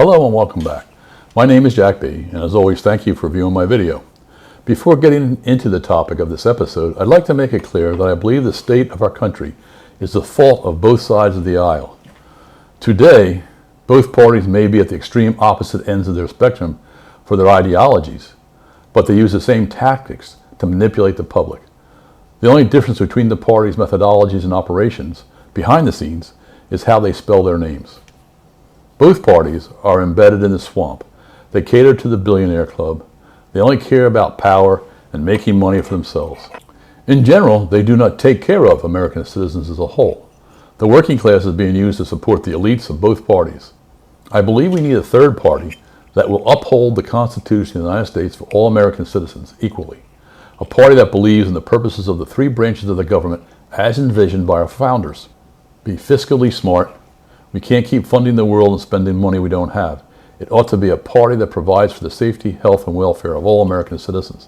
Hello and welcome back. My name is Jack B, and as always, thank you for viewing my video. Before getting into the topic of this episode, I'd like to make it clear that I believe the state of our country is the fault of both sides of the aisle. Today, both parties may be at the extreme opposite ends of their spectrum for their ideologies, but they use the same tactics to manipulate the public. The only difference between the parties' methodologies and operations, behind the scenes, is how they spell their names. Both parties are embedded in the swamp. They cater to the billionaire club. They only care about power and making money for themselves. In general, they do not take care of American citizens as a whole. The working class is being used to support the elites of both parties. I believe we need a third party that will uphold the Constitution of the United States for all American citizens equally. A party that believes in the purposes of the three branches of the government as envisioned by our founders. Be fiscally smart. We can't keep funding the world and spending money we don't have. It ought to be a party that provides for the safety, health, and welfare of all American citizens.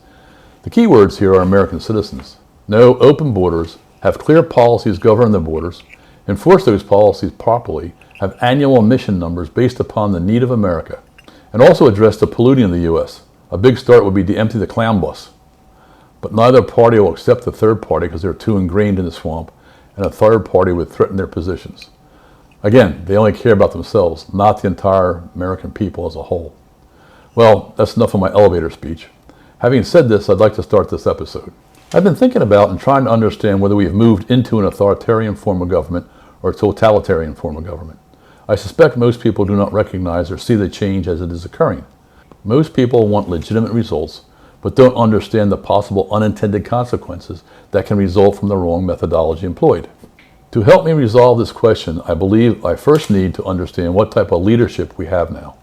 The key words here are American citizens. No open borders, have clear policies govern the borders, enforce those policies properly, have annual emission numbers based upon the need of America, and also address the polluting of the U.S. A big start would be to empty the clown bus. But neither party will accept the third party because they're too ingrained in the swamp, and a third party would threaten their positions. Again, they only care about themselves, not the entire American people as a whole. Well, that's enough of my elevator speech. Having said this, I'd like to start this episode. I've been thinking about and trying to understand whether we have moved into an authoritarian form of government or a totalitarian form of government. I suspect most people do not recognize or see the change as it is occurring. Most people want legitimate results, but don't understand the possible unintended consequences that can result from the wrong methodology employed. To help me resolve this question, I believe I first need to understand what type of leadership we have now.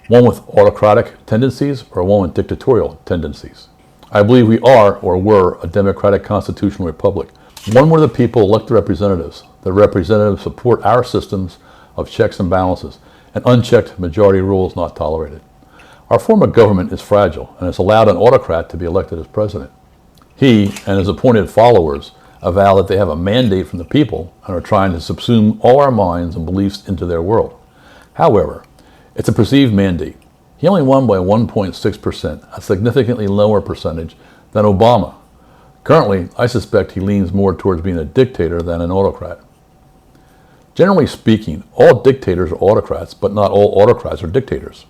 One with autocratic tendencies or one with dictatorial tendencies. I believe we are or were a democratic constitutional republic. One where the people elect the representatives. The representatives support our systems of checks and balances, and unchecked majority rule is not tolerated. Our form of government is fragile and has allowed an autocrat to be elected as president. He and his appointed followers avow that they have a mandate from the people and are trying to subsume all our minds and beliefs into their world. However, it's a perceived mandate. He only won by 1.6%, a significantly lower percentage than Obama. Currently, I suspect he leans more towards being a dictator than an autocrat. Generally speaking, all dictators are autocrats, but not all autocrats are dictators.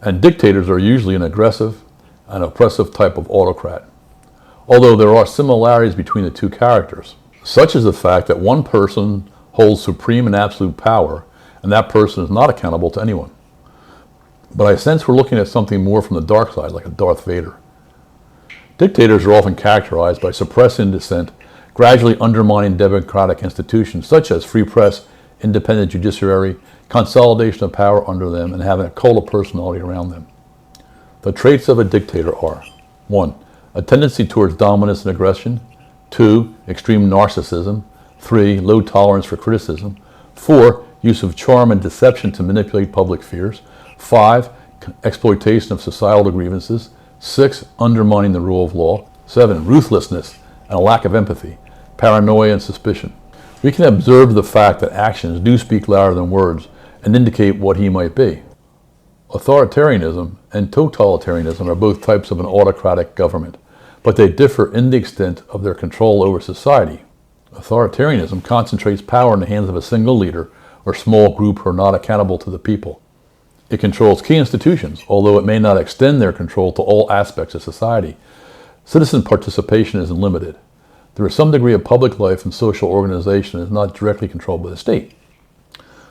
And dictators are usually an aggressive and oppressive type of autocrat. Although there are similarities between the two characters, such as the fact that one person holds supreme and absolute power, and that person is not accountable to anyone. But I sense we're looking at something more from the dark side, like a Darth Vader. Dictators are often characterized by suppressing dissent, gradually undermining democratic institutions such as free press, independent judiciary, consolidation of power under them, and having a cult of personality around them. The traits of a dictator are: 1. A tendency towards dominance and aggression. 2. Extreme narcissism. 3. Low tolerance for criticism. 4. Use of charm and deception to manipulate public fears. 5. Exploitation of societal grievances. 6. Undermining the rule of law. 7. Ruthlessness and a lack of empathy, paranoia and suspicion. We can observe the fact that actions do speak louder than words and indicate what he might be. Authoritarianism and totalitarianism are both types of an autocratic government, but they differ in the extent of their control over society. Authoritarianism concentrates power in the hands of a single leader or small group who are not accountable to the people. It controls key institutions, although it may not extend their control to all aspects of society. Citizen participation is limited. There is some degree of public life and social organization that is not directly controlled by the state.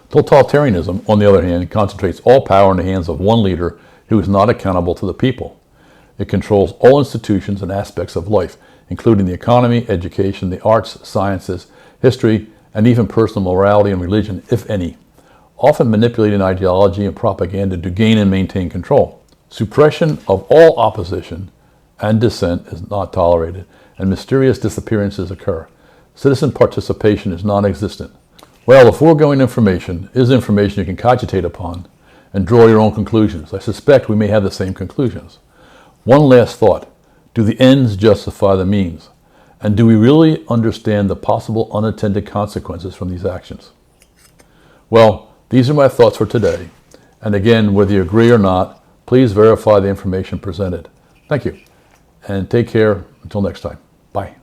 Totalitarianism, on the other hand, concentrates all power in the hands of one leader who is not accountable to the people. It controls all institutions and aspects of life, including the economy, education, the arts, sciences, history, and even personal morality and religion, if any, often manipulating ideology and propaganda to gain and maintain control. Suppression of all opposition and dissent is not tolerated, and mysterious disappearances occur. Citizen participation is non-existent. Well, the foregoing information is information you can cogitate upon and draw your own conclusions. I suspect we may have the same conclusions. One last thought. Do the ends justify the means? And do we really understand the possible unintended consequences from these actions? Well, these are my thoughts for today, And again, whether you agree or not, please verify the information presented. Thank you, and take care until next time. Bye.